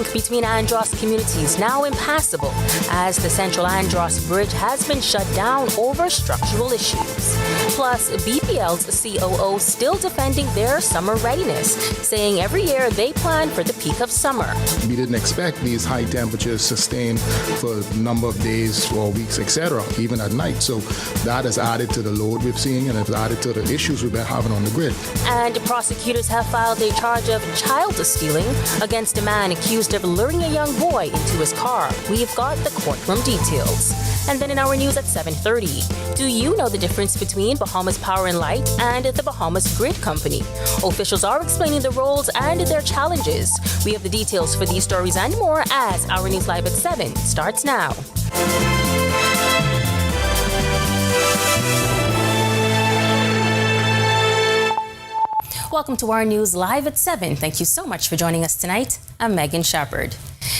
link between Andros communities now impassable as the Central Andros Bridge has been shut down over structural issues. Plus, BPL's COO still defending their summer readiness, saying every year they plan for the peak of summer. We didn't expect these high temperatures sustained for a number of days or weeks, etc., even at night. So that has added to the load we're seeing and has added to the issues we've been having on the grid. And prosecutors have filed a charge of child stealing against a man accused of luring a young boy into his car. We've got the courtroom details. And then in our news at 7:30, do you know the difference between Bahamas Power and Light and the Bahamas Grid Company? Officials are explaining the roles and their challenges. We have the details for these stories and more as our News Live at 7 starts now. Welcome to our News Live at 7. Thank you so much for joining us tonight. I'm Megan Shepard.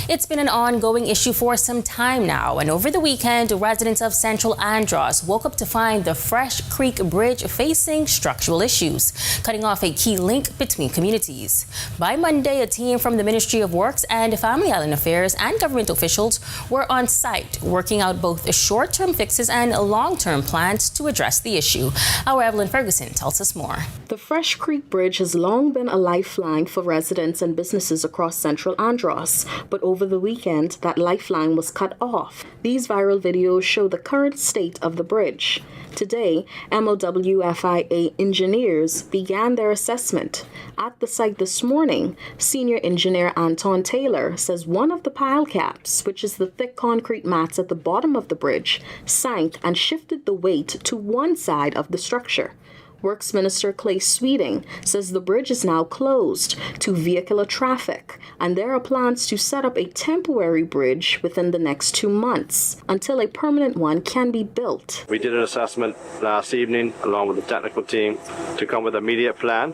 It's been an ongoing issue for some time now, and over the weekend, residents of Central Andros woke up to find the Fresh Creek Bridge facing structural issues, cutting off a key link between communities. By Monday, a team from the Ministry of Works and Family Island Affairs and government officials were on site, working out both short-term fixes and long-term plans to address the issue. Our Evelyn Ferguson tells us more. The Fresh Creek Bridge has long been a lifeline for residents and businesses across Central Andros, but over the weekend, that lifeline was cut off. These viral videos show the current state of the bridge. Today, MOWFIA engineers began their assessment. At the site this morning, Senior Engineer Anton Taylor says one of the pile caps, which is the thick concrete mats at the bottom of the bridge, sank and shifted the weight to one side of the structure. Works Minister Clay Sweeting says the bridge is now closed to vehicular traffic, and there are plans to set up a temporary bridge within the next 2 months until a permanent one can be built. We did an assessment last evening along with the technical team to come with an immediate plan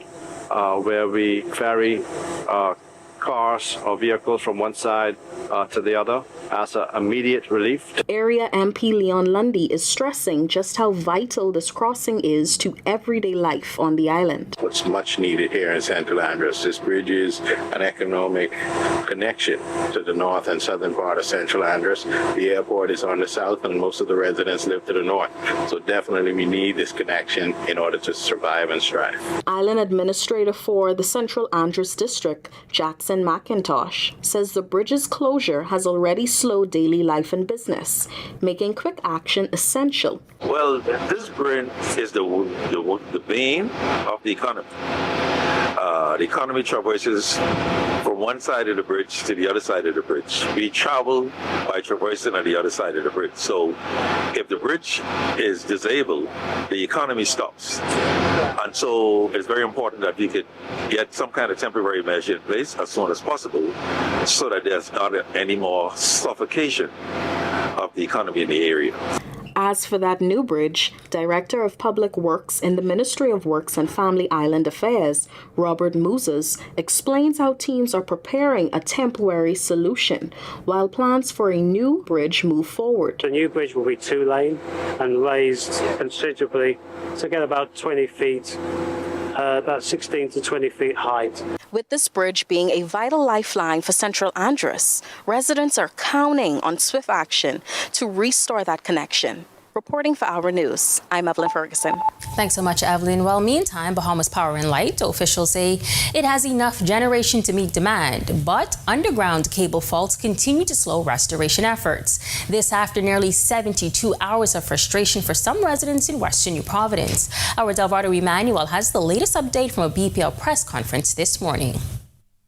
where we ferry cars or vehicles from one side to the other as an immediate relief. Area MP Leon Lundy is stressing just how vital this crossing is to everyday life on the island. What's much needed here in Central Andros, this bridge is an economic connection to the north and southern part of Central Andros. The airport is on the south and most of the residents live to the north. So definitely we need this connection in order to survive and strive. Island Administrator for the Central Andros District, Jackson McIntosh, says the bridge's closure has already slowed daily life and business, making quick action essential. Well, this bridge is the bane of the economy. The economy traverses from one side of the bridge to the other side of the bridge. We travel by traversing on the other side of the bridge. So if the bridge is disabled, the economy stops. And so it's very important that we could get some kind of temporary measure in place as soon as possible so that there's not any more suffocation of the economy in the area. As for that new bridge, Director of Public Works in the Ministry of Works and Family Island Affairs, Robert Moses, explains how teams are preparing a temporary solution while plans for a new bridge move forward. The new bridge will be 2-lane and raised considerably to get about 20 feet. About 16 to 20 feet height. With this bridge being a vital lifeline for Central Andros, residents are counting on swift action to restore that connection. Reporting for Our News, I'm Evelyn Ferguson. Thanks so much, Evelyn. Well, meantime, Bahamas Power and Light officials say it has enough generation to meet demand, but underground cable faults continue to slow restoration efforts. This after nearly 72 hours of frustration for some residents in Western New Providence. Our Delvado Emmanuel has the latest update from a BPL press conference this morning.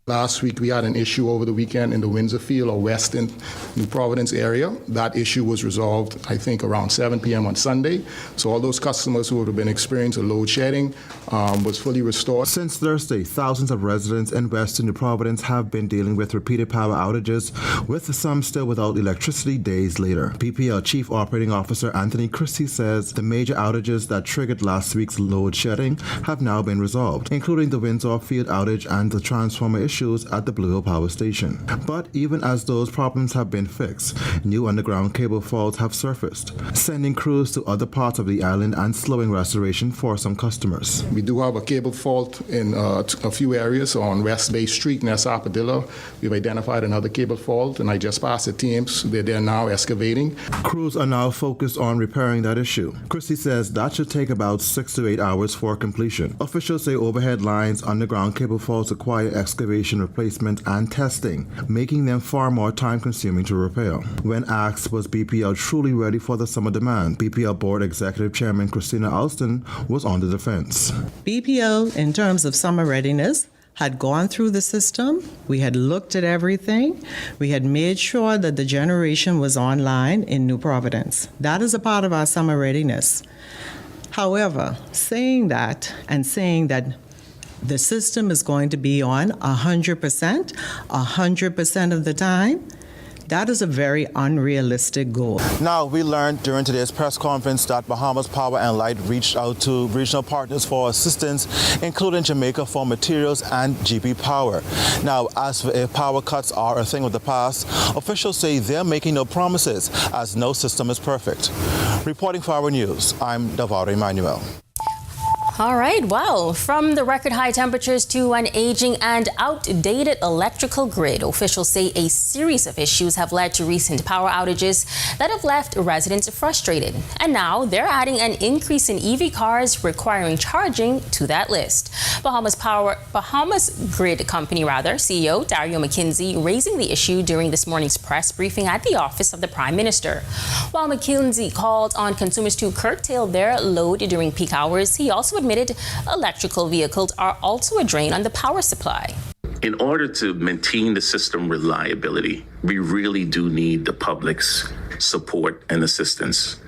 Last week, we had an issue over the weekend in the Windsor Field or Western New Providence area. That issue was resolved, I think, around 7 p.m. on Sunday. So all those customers who would have been experiencing load shedding was fully restored. Since Thursday, thousands of residents in Western New Providence have been dealing with repeated power outages, with some still without electricity days later. PPL Chief Operating Officer Anthony Christie says the major outages that triggered last week's load shedding have now been resolved, including the Windsor Field outage and the transformer issue. issues at the Blue Hill Power Station. But even as those problems have been fixed, new underground cable faults have surfaced, sending crews to other parts of the island and slowing restoration for some customers. We do have a cable fault in a few areas on West Bay Street near Sapadilla. We've identified another cable fault, and I just passed the teams. They're there now excavating. Crews are now focused on repairing that issue. Christie says that should take about 6 to 8 hours for completion. Officials say overhead lines, underground cable faults require excavation, replacement, and testing, making them far more time-consuming to repair. When asked was BPL truly ready for the summer demand, BPL Board Executive Chairman Christina Alston was on the defense. BPL, in terms of summer readiness, had gone through the system. We had looked at everything. We had made sure that the generation was online in New Providence. That is a part of our summer readiness. However, saying that the system is going to be on 100% of the time, that is a very unrealistic goal. Now, we learned during today's press conference that Bahamas Power and Light reached out to regional partners for assistance, including Jamaica for materials and GP Power. Now, as if power cuts are a thing of the past, officials say they're making no promises as no system is perfect. Reporting for our news, I'm Davaro Emmanuel. All right, well, from the record high temperatures to an aging and outdated electrical grid, officials say a series of issues have led to recent power outages that have left residents frustrated. And now they're adding an increase in EV cars requiring charging to that list. Bahamas Grid Company, CEO Dario McKinsey raising the issue during this morning's press briefing at the office of the Prime Minister. While McKinsey called on consumers to curtail their load during peak hours, he also admitted electrical vehicles are also a drain on the power supply. In order to maintain the system reliability, we really do need the public's support and assistance.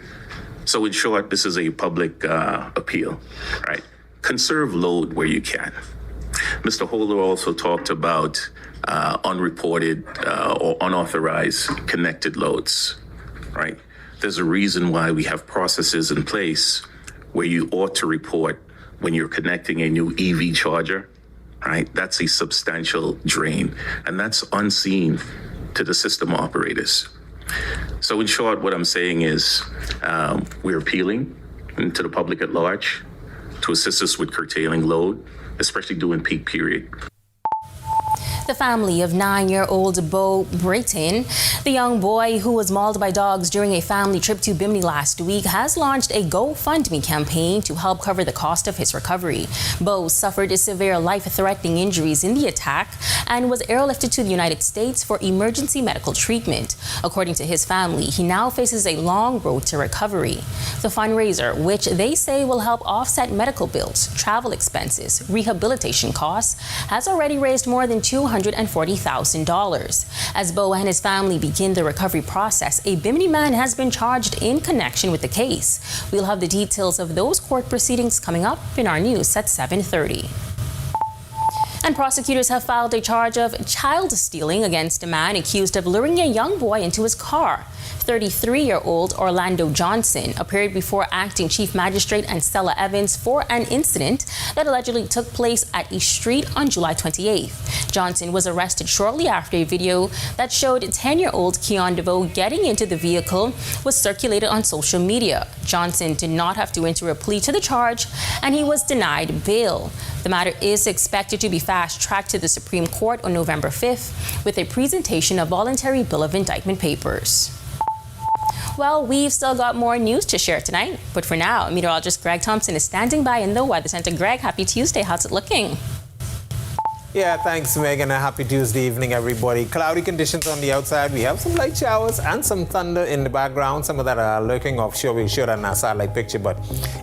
So in short, this is a public appeal, right? Conserve load where you can. Mr. Holder also talked about unreported or unauthorized connected loads, right? There's a reason why we have processes in place where you ought to report when you're connecting a new EV charger, right? That's a substantial drain, and that's unseen to the system operators. So in short, what I'm saying is we're appealing to the public at large to assist us with curtailing load, especially during peak period. The family of 9-year-old Bo Brayton, the young boy who was mauled by dogs during a family trip to Bimini last week, has launched a GoFundMe campaign to help cover the cost of his recovery. Bo suffered severe life-threatening injuries in the attack and was airlifted to the United States for emergency medical treatment. According to his family, he now faces a long road to recovery. The fundraiser, which they say will help offset medical bills, travel expenses, rehabilitation costs, has already raised more than $240,000. As Bo and his family begin the recovery process, a Bimini man has been charged in connection with the case. We'll have the details of those court proceedings coming up in our news at 7:30. And prosecutors have filed a charge of child stealing against a man accused of luring a young boy into his car. 33-year-old Orlando Johnson appeared before Acting Chief Magistrate Ancella Evans for an incident that allegedly took place at East Street on July 28th. Johnson was arrested shortly after a video that showed 10-year-old Keon DeVoe getting into the vehicle was circulated on social media. Johnson did not have to enter a plea to the charge, and he was denied bail. The matter is expected to be fast-tracked to the Supreme Court on November 5th with a presentation of voluntary bill of indictment papers. Well, we've still got more news to share tonight, but for now, meteorologist Greg Thompson is standing by in the Weather Center. Greg, happy Tuesday. How's it looking? Yeah, thanks, Megan. A happy Tuesday evening, everybody. Cloudy conditions on the outside. We have some light showers and some thunder in the background. Some of that are lurking offshore. We'll show that in our satellite picture, but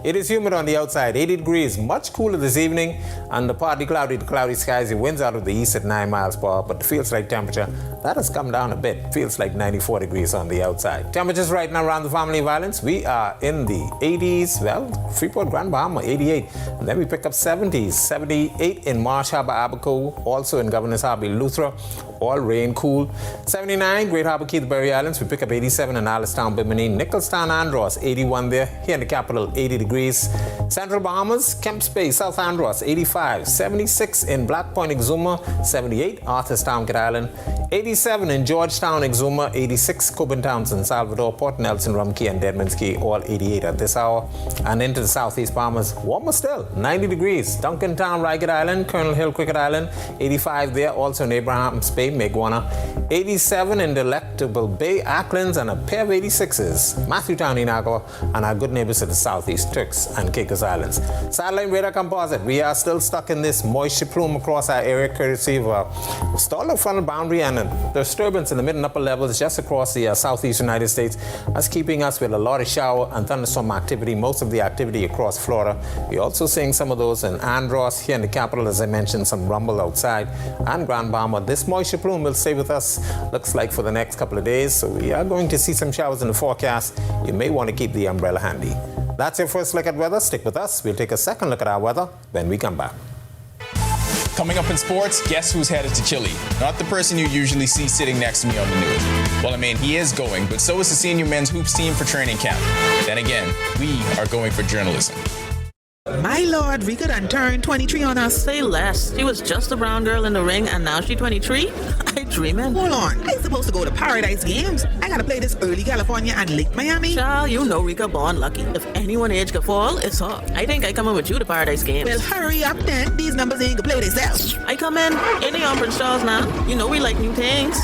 it is humid on the outside. 80 degrees, much cooler this evening, and the partly cloudy skies. The winds out of the east at 9 miles per hour, but the feels like temperature, that has come down a bit. Feels like 94 degrees on the outside. Temperatures right now around the family of islands. We are in the 80s. Well, Freeport, Grand Bahama, 88. And then we pick up 70s. 78 in Marsh Harbor, Abaco. low. Also in Governor's Harbor, Eleuthera, all rain cool. 79, Great Harbor, Keithbury Islands, we pick up 87 in Alistown, Bimini. Nicholstown, Andros, 81 there. Here in the capital, 80 degrees. Central Bahamas, Kemps Bay, South Andros, 85. 76 in Black Point, Exuma. 78, Arthurstown, Kit Island. 87 in Georgetown, Exuma. 86, Coburn Townsend, Salvador, Port Nelson, Rumkey, and Deadman's Key, all 88 at this hour. And into the southeast Bahamas, warmer still, 90 degrees. Duncantown, Ragged Island, Colonel Hill, Cricket Island, 85 there. Also in Abraham's Bay, Meguana. 87 in Delectable Bay, Acklands, and a pair of 86s. Matthewtown, Inagua, and our good neighbors to the southeast, Turks and Caicos Islands. Satellite radar composite, we are still stuck in this moisture plume across our area, courtesy of a stalled frontal boundary and a disturbance in the mid and upper levels just across the southeast United States. That's keeping us with a lot of shower and thunderstorm activity, most of the activity across Florida. We're also seeing some of those in Andros, here in the capital, as I mentioned, some rumble outside, and Grand Bahama. This moisture plume will stay with us, looks like, for the next couple of days, so we are going to see some showers in the forecast. You may want to keep the umbrella handy. That's your first look at weather. Stick with us. We'll take a second look at our weather when we come back. Coming up in sports, guess who's headed to Chile? Not the person you usually see sitting next to me on the news. Well, I mean, he is going, but so is the senior men's hoops team for training camp. Then again, we are going for journalism. My lord, Rika done turned 23 on us. Say less. She was just a brown girl in the ring, and now she's 23? I dreaming. Hold on. I ain't supposed to go to Paradise Games. I gotta play this early California and late Miami. Child, you know Rika born lucky. If anyone age could fall, it's her. I think I come in with you to Paradise Games. Well, hurry up then. These numbers ain't gonna play themselves. I come in. Any Umbridge stars now. You know we like new things.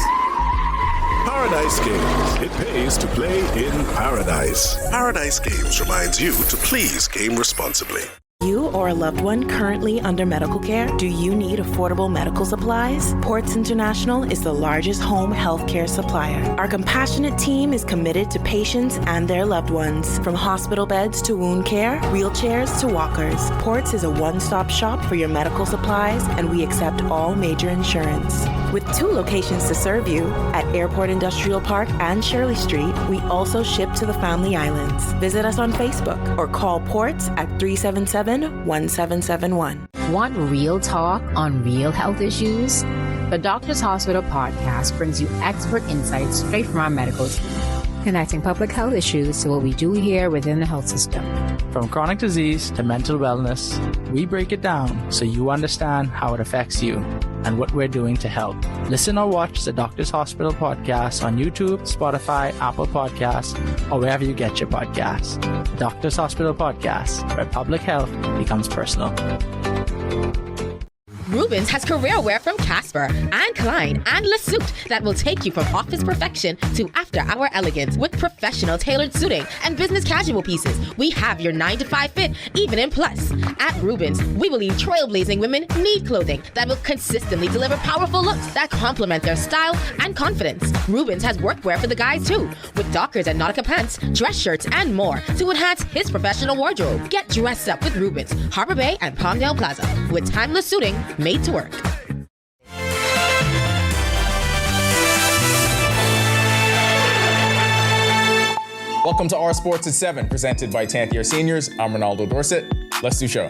Paradise Games. It pays to play in paradise. Paradise Games reminds you to please game responsibly. You or a loved one currently under medical care? Do you need affordable medical supplies? Ports International is the largest home health care supplier. Our compassionate team is committed to patients and their loved ones. From hospital beds to wound care, wheelchairs to walkers, Ports is a one-stop shop for your medical supplies, and we accept all major insurance. With 2 locations to serve you, at Airport Industrial Park and Shirley Street, we also ship to the Family Islands. Visit us on Facebook or call Ports at 377-1771. Want real talk on real health issues? The Doctor's Hospital podcast brings you expert insights straight from our medical team, connecting public health issues to what we do here within the health system. From chronic disease to mental wellness, we break it down so you understand how it affects you and what we're doing to help. Listen or watch the Doctor's Hospital podcast on YouTube, Spotify, Apple Podcasts, or wherever you get your podcasts. Doctor's Hospital Podcast, where public health becomes personal. Rubens has career wear from Casper and Klein and LeSuit that will take you from office perfection to after-hour elegance with professional tailored suiting and business casual pieces. We have your 9-to-5 fit, even in plus. At Rubens, we believe trailblazing women need clothing that will consistently deliver powerful looks that complement their style and confidence. Rubens has workwear for the guys too, with Dockers and Nautica pants, dress shirts, and more to enhance his professional wardrobe. Get dressed up with Rubens, Harbor Bay and Palmdale Plaza, with timeless suiting made to work. Welcome to Our Sports at 7, presented by Tantier Seniors. I'm Ronaldo Dorset. Let's do show.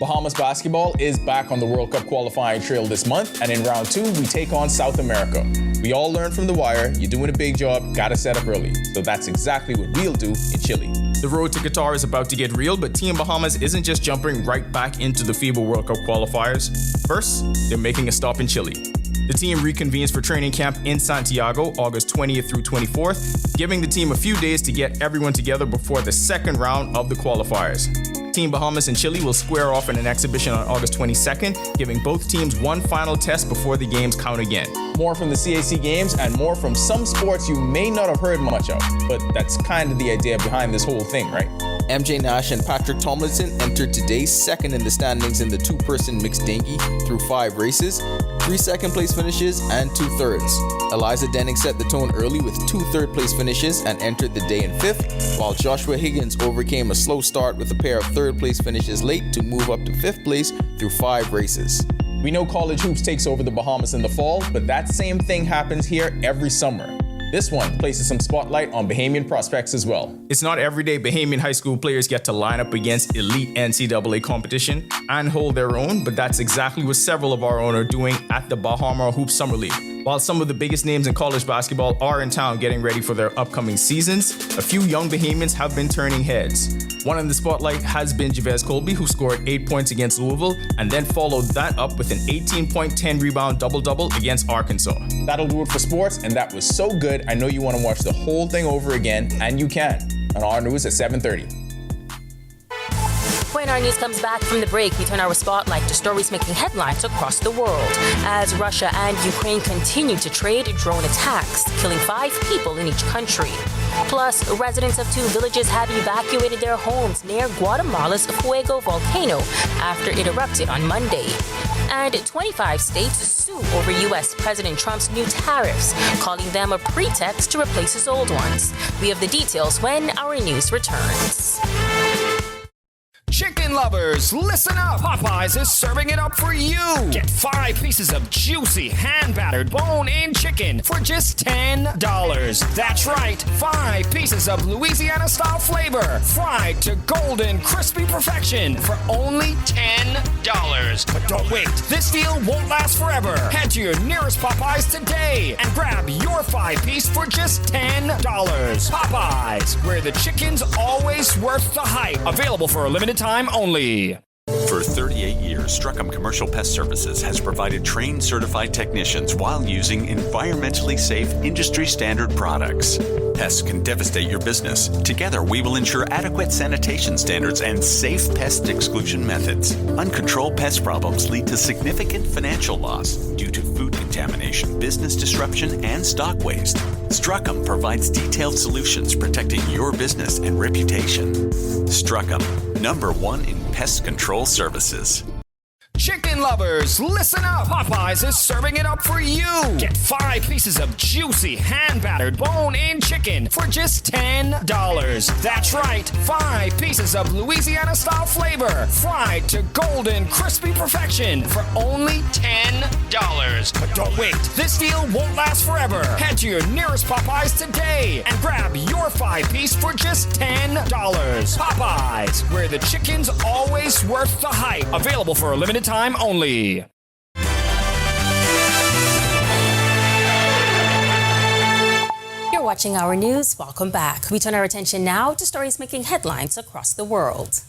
Bahamas basketball is back on the World Cup qualifying trail this month, and in round 2, we take on South America. We all learned from The Wire, you're doing a big job, gotta set up early. So that's exactly what we'll do in Chile. The road to Qatar is about to get real, but Team Bahamas isn't just jumping right back into the FIBA World Cup qualifiers. First, they're making a stop in Chile. The team reconvenes for training camp in Santiago, August 20th through 24th, giving the team a few days to get everyone together before the second round of the qualifiers. Team Bahamas and Chile will square off in an exhibition on August 22nd, giving both teams one final test before the games count again. More from the CAC games and more from some sports you may not have heard much of, but that's kind of the idea behind this whole thing, right? MJ Nash and Patrick Tomlinson entered today second in the standings in the 2-person mixed dinghy through 5 races, 3 second-place finishes, and 2 thirds. Eliza Denning set the tone early with 2 third-place finishes and entered the day in 5th, while Joshua Higgins overcame a slow start with a pair of third-place finishes late to move up to 5th place through 5 races. We know college hoops takes over the Bahamas in the fall, but that same thing happens here every summer. This one places some spotlight on Bahamian prospects as well. It's not every day Bahamian high school players get to line up against elite NCAA competition and hold their own, but that's exactly what several of our own are doing at the Bahamas Hoop Summer League. While some of the biggest names in college basketball are in town getting ready for their upcoming seasons, a few young Bahamians have been turning heads. One in the spotlight has been Javez Colby, who scored 8 points against Louisville and then followed that up with an 18-point, 10-rebound double-double against Arkansas. That'll do it for sports, and that was so good, I know you want to watch the whole thing over again, and you can, on our news at 7:30. When our news comes back from the break, we turn our spotlight to stories making headlines across the world as Russia and Ukraine continue to trade drone attacks, killing 5 people in each country. Plus, residents of 2 villages have evacuated their homes near Guatemala's Fuego volcano after it erupted on Monday. And 25 states sue over U.S. President Trump's new tariffs, calling them a pretext to replace his old ones. We have the details when our news returns. Chicken lovers, listen up! Popeyes is serving it up for you! Get 5 pieces of juicy, hand-battered, bone-in chicken for just $10. That's right, 5 pieces of Louisiana-style flavor, fried to golden, crispy perfection for only $10. But don't wait, this deal won't last forever. Head to your nearest Popeyes today and grab your 5-piece for just $10. Popeyes, where the chicken's always worth the hype. Available for a limited time only. For 38 years, Struckham Commercial Pest Services has provided trained certified technicians while using environmentally safe, industry-standard products. Pests can devastate your business. Together, we will ensure adequate sanitation standards and safe pest exclusion methods. Uncontrolled pest problems lead to significant financial loss due to food contamination, business disruption, and stock waste. Struckham provides detailed solutions protecting your business and reputation. Struckham, #1 in pest control services. Chicken lovers, listen up! Popeyes is serving it up for you! Get 5 pieces of juicy, hand-battered, bone-in chicken for just $10. That's right, 5 pieces of Louisiana-style flavor, fried to golden, crispy perfection for only $10. But don't wait, this deal won't last forever. Head to your nearest Popeyes today and grab your 5-piece for just $10. Popeyes, where the chicken's always worth the hype. Available for a limited time only. You're watching our news. Welcome back. We turn our attention now to stories making headlines across the world.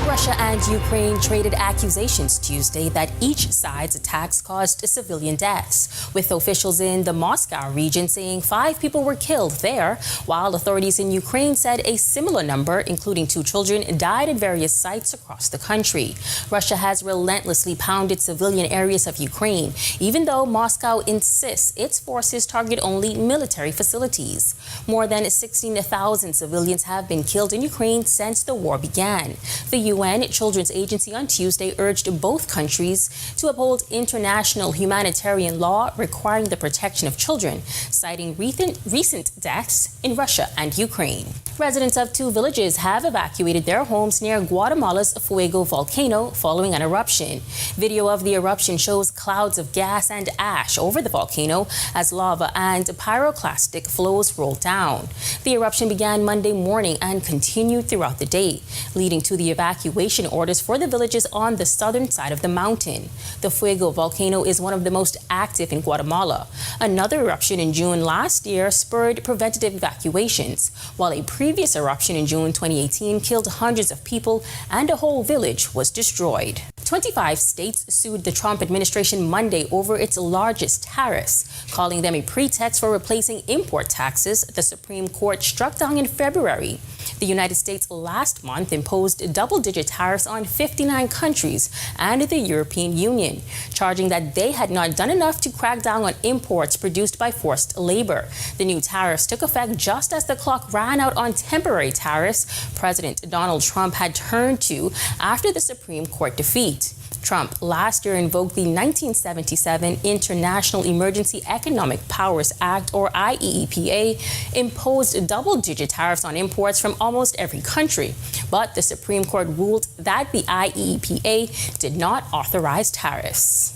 Russia and Ukraine traded accusations Tuesday that each side's attacks caused civilian deaths, with officials in the Moscow region saying 5 people were killed there, while authorities in Ukraine said a similar number, including 2 children, died at various sites across the country. Russia has relentlessly pounded civilian areas of Ukraine, even though Moscow insists its forces target only military facilities. More than 16,000 civilians have been killed in Ukraine since the war began. The UN Children's Agency on Tuesday urged both countries to uphold international humanitarian law requiring the protection of children, citing recent deaths in Russia and Ukraine. Residents of 2 villages have evacuated their homes near Guatemala's Fuego volcano following an eruption. Video of the eruption shows clouds of gas and ash over the volcano as lava and pyroclastic flows roll down. The eruption began Monday morning and continued throughout the day, leading to the evacuation orders for the villages on the southern side of the mountain. The Fuego volcano is one of the most active in Guatemala. Another eruption in June last year spurred preventative evacuations, while a previous eruption in June 2018 killed hundreds of people and a whole village was destroyed. 25 states sued the Trump administration Monday over its largest tariffs, calling them a pretext for replacing import taxes the Supreme Court struck down in February. The United States last month imposed double-digit tariffs on 59 countries and the European Union, charging that they had not done enough to crack down on imports produced by forced labor. The new tariffs took effect just as the clock ran out on temporary tariffs President Donald Trump had turned to after the Supreme Court defeat. Trump last year invoked the 1977 International Emergency Economic Powers Act, or IEEPA, imposed double-digit tariffs on imports from almost every country. But the Supreme Court ruled that the IEEPA did not authorize tariffs.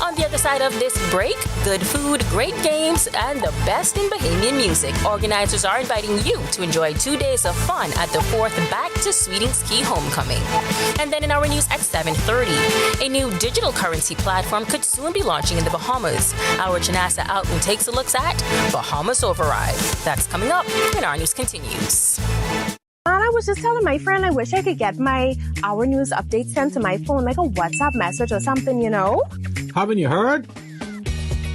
On the other side of this break, good food, great games, and the best in Bahamian music. Organizers are inviting you to enjoy 2 days of fun at the 4th Back to Sweetings Key Homecoming. And then in our news at 7:30, a new digital currency platform could soon be launching in the Bahamas. Our Chanasa Outland takes a look at Bahamas Override. That's coming up when our news continues. And I was just telling my friend I wish I could get my Our News updates sent to my phone, like a WhatsApp message or something, you know? Haven't you heard?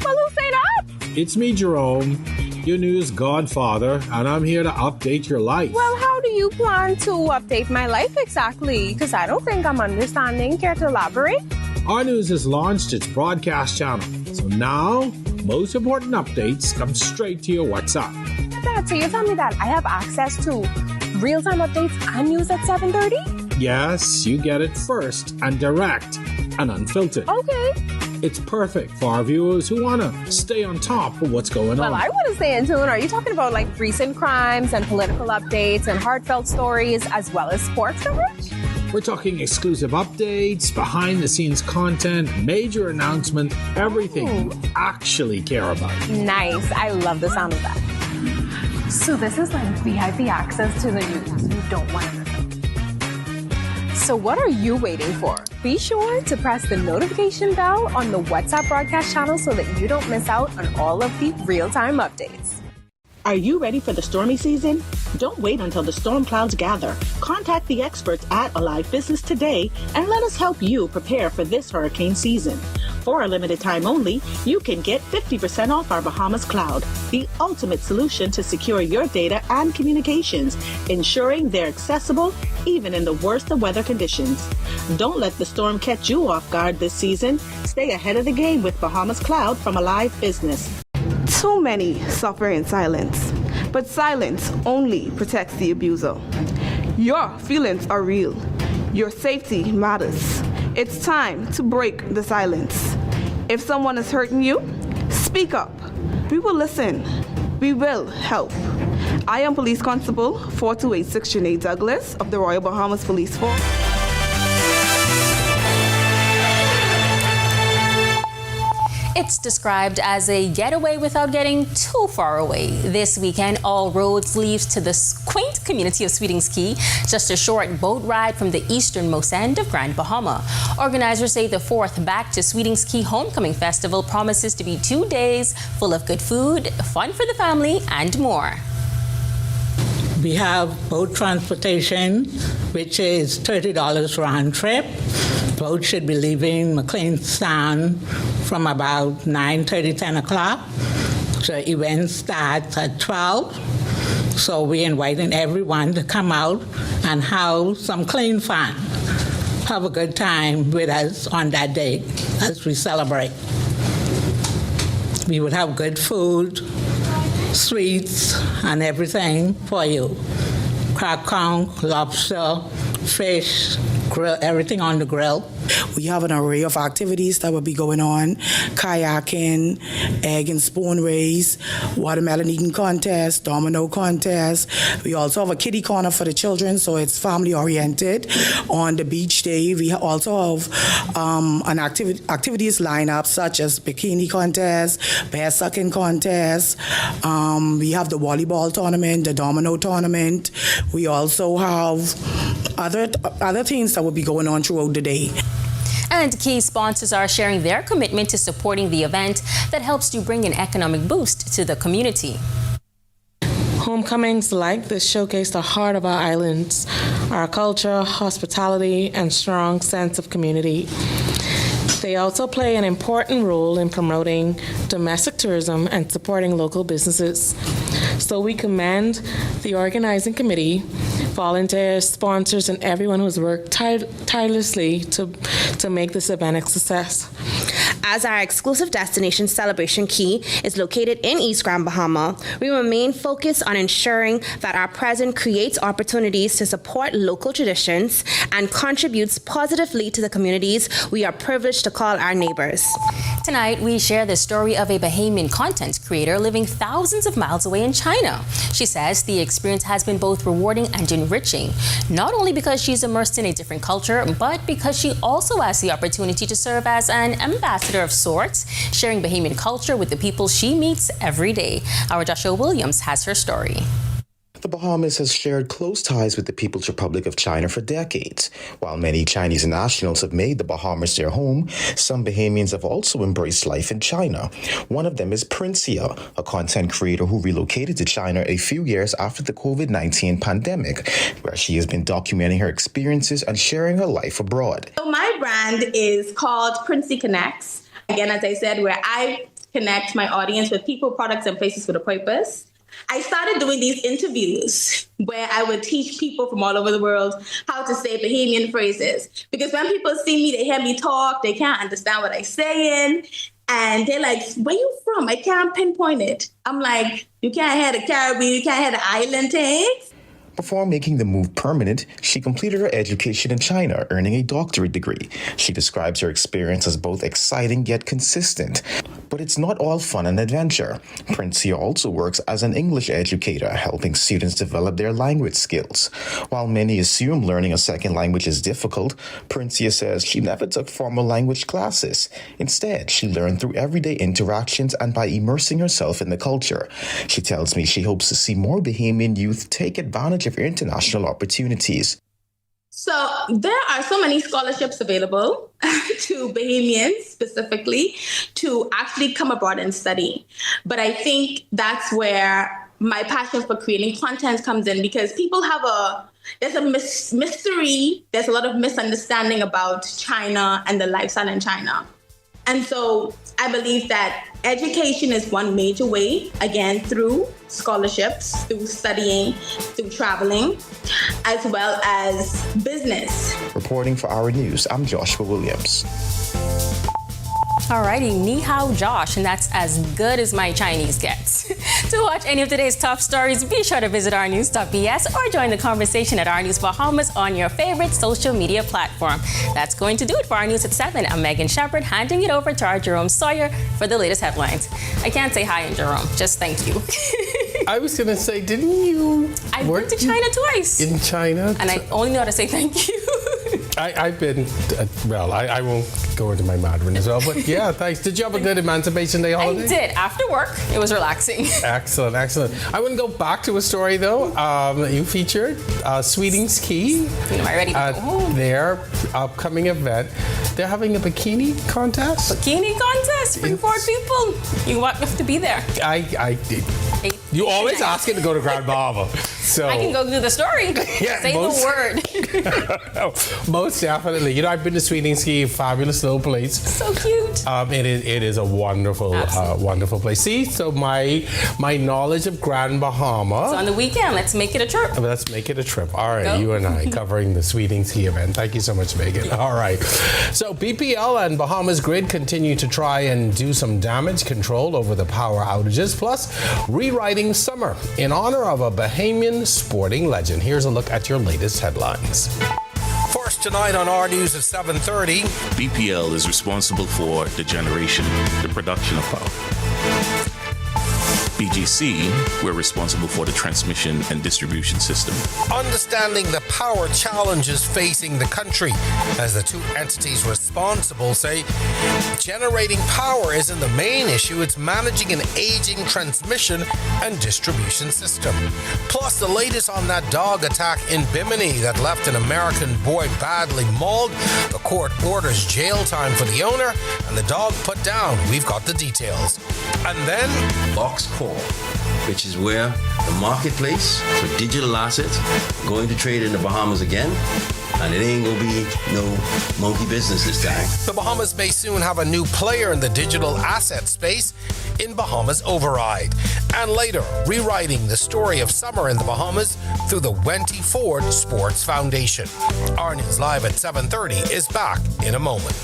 Well, who say that? It's me, Jerome, your news godfather, and I'm here to update your life. Well, how do you plan to update my life exactly? Because I don't think I'm understanding. Care to elaborate? Our News has launched its broadcast channel, so now most important updates come straight to your WhatsApp. Dad, so you tell me that I have access to real-time updates and news at 7:30? Yes, you get it first and direct and unfiltered. Okay. It's perfect for our viewers who want to stay on top of what's going on. Well, I want to stay in tune. Are you talking about like recent crimes and political updates and heartfelt stories as well as sports coverage? We're talking exclusive updates, behind-the-scenes content, major announcement, everything you actually care about. Nice. I love the sound of that. So this is like VIP access to the news you don't want to miss. So what are you waiting for? Be sure to press the notification bell on the WhatsApp broadcast channel so that you don't miss out on all of the real-time updates. Are you ready for the stormy season? Don't wait until the storm clouds gather. Contact the experts at Alive Business today and let us help you prepare for this hurricane season. For a limited time only, you can get 50% off our Bahamas Cloud, the ultimate solution to secure your data and communications, ensuring they're accessible even in the worst of weather conditions. Don't let the storm catch you off guard this season. Stay ahead of the game with Bahamas Cloud from Alive Business. Too many suffer in silence, but silence only protects the abuser. Your feelings are real. Your safety matters. It's time to break the silence. If someone is hurting you, speak up. We will listen. We will help. I am Police Constable 4286 Janae Douglas of the Royal Bahamas Police Force. It's described as a getaway without getting too far away. This weekend, all roads lead to the quaint community of Sweetings Key, just a short boat ride from the easternmost end of Grand Bahama. Organizers say the 4th Back to Sweetings Key Homecoming Festival promises to be 2 days full of good food, fun for the family, and more. We have boat transportation, which is $30 round trip. Boat should be leaving McLean Sound from about 9:30, 10 o'clock. So event starts at 12. So we're inviting everyone to come out and have some clean fun. Have a good time with us on that day as we celebrate. We would have good food, sweets, and everything for you. Crab conch, lobster, fish, grill, everything on the grill. We have an array of activities that will be going on: kayaking, egg and spoon race, watermelon eating contest, domino contest. We also have a kiddie corner for the children, so it's family oriented. On the beach day, we also have an activities lineup such as bikini contest, bear sucking contest. We have the volleyball tournament, the domino tournament. We also have other things that will be going on throughout the day. And key sponsors are sharing their commitment to supporting the event that helps to bring an economic boost to the community. Homecomings like this showcase the heart of our islands, our culture, hospitality, and strong sense of community. They also play an important role in promoting domestic tourism and supporting local businesses. So we commend the organizing committee, volunteers, sponsors, and everyone who's worked tirelessly to make this event a success. As our exclusive destination Celebration Key is located in East Grand Bahama, we remain focused on ensuring that our presence creates opportunities to support local traditions and contributes positively to the communities we are privileged to call our neighbors. Tonight, we share the story of a Bahamian content creator living thousands of miles away in China. She says the experience has been both rewarding and enriching, not only because she's immersed in a different culture, but because she also has the opportunity to serve as an ambassador of sorts, sharing Bahamian culture with the people she meets every day. Our Joshua Williams has her story. The Bahamas has shared close ties with the People's Republic of China for decades. While many Chinese nationals have made the Bahamas their home, some Bahamians have also embraced life in China. One of them is Princia, a content creator who relocated to China a few years after the COVID-19 pandemic, where she has been documenting her experiences and sharing her life abroad. So my brand is called Princia Connects. Again, as I said, where I connect my audience with people, products, and places with a purpose. I started doing these interviews where I would teach people from all over the world how to say Bahamian phrases. Because when people see me, they hear me talk, they can't understand what I'm saying. And they're like, where you from? I can't pinpoint it. I'm like, you can't hear the Caribbean, you can't hear the island things. Before making the move permanent, she completed her education in China, earning a doctorate degree. She describes her experience as both exciting yet consistent. But it's not all fun and adventure. Princia also works as an English educator, helping students develop their language skills. While many assume learning a second language is difficult, Princia says she never took formal language classes. Instead, she learned through everyday interactions and by immersing herself in the culture. She tells me she hopes to see more Bahamian youth take advantage of international opportunities. So there are so many scholarships available to Bahamians specifically to actually come abroad and study. But I think that's where my passion for creating content comes in, because people have there's a mystery, there's a lot of misunderstanding about China and the lifestyle in China. And so I believe that education is one major way, again, through scholarships, through studying, through traveling, as well as business. Reporting for Our News, I'm Joshua Williams. Alrighty, ni hao Josh, and that's as good as my Chinese gets. To watch any of today's top stories, be sure to visit ournews.bs or join the conversation at Our News Bahamas on your favorite social media platform. That's going to do it for Our News at 7. I'm Megan Shepard, handing it over to our Jerome Sawyer for the latest headlines. I can't say hi in Jerome, just thank you. I was going to say, didn't you? I went to China twice. In China? And I only know how to say thank you. I've been, I won't go into my Mandarin as well, but yeah, thanks. Did you have a good Emancipation Day holiday? I did. After work, it was relaxing. Excellent, excellent. I want to go back to a story, though, that you featured, Sweeting's Key. Am I ready to go home? Their upcoming event. They're having a bikini contest. Bikini contest? Bring forward people. You have to be there. I did. You always ask it to go to Grand Bahama. So I can go do the story. Yeah, say the word. Most definitely. You know, I've been to Sweeting's Key, fabulous little place. So cute. It is a wonderful, wonderful place. See, so my knowledge of Grand Bahama. So on the weekend, let's make it a trip. Let's make it a trip. All right, Go. you and I covering the Sweeting's Key event. Thank you so much, Megan. All right. So BPL and Bahamas Grid continue to try and do some damage control over the power outages, plus rewriting summer in honor of a Bahamian sporting legend. Here's a look at your latest headlines. First tonight on Our News at 7:30. BPL is responsible for the production of power. BGC, we're responsible for the transmission and distribution system. Understanding the power challenges facing the country, as the two entities responsible say generating power isn't the main issue, it's managing an aging transmission and distribution system. Plus, the latest on that dog attack in Bimini that left an American boy badly mauled. The court orders jail time for the owner and the dog put down. We've got the details. And then Box Call, which is where the marketplace for digital assets going to trade in the Bahamas again. And it ain't gonna be no monkey business this time. The Bahamas may soon have a new player in the digital asset space in Bahamas Override. And later, rewriting the story of summer in the Bahamas through the Wenty Ford Sports Foundation. Our News Live at 7:30 is back in a moment.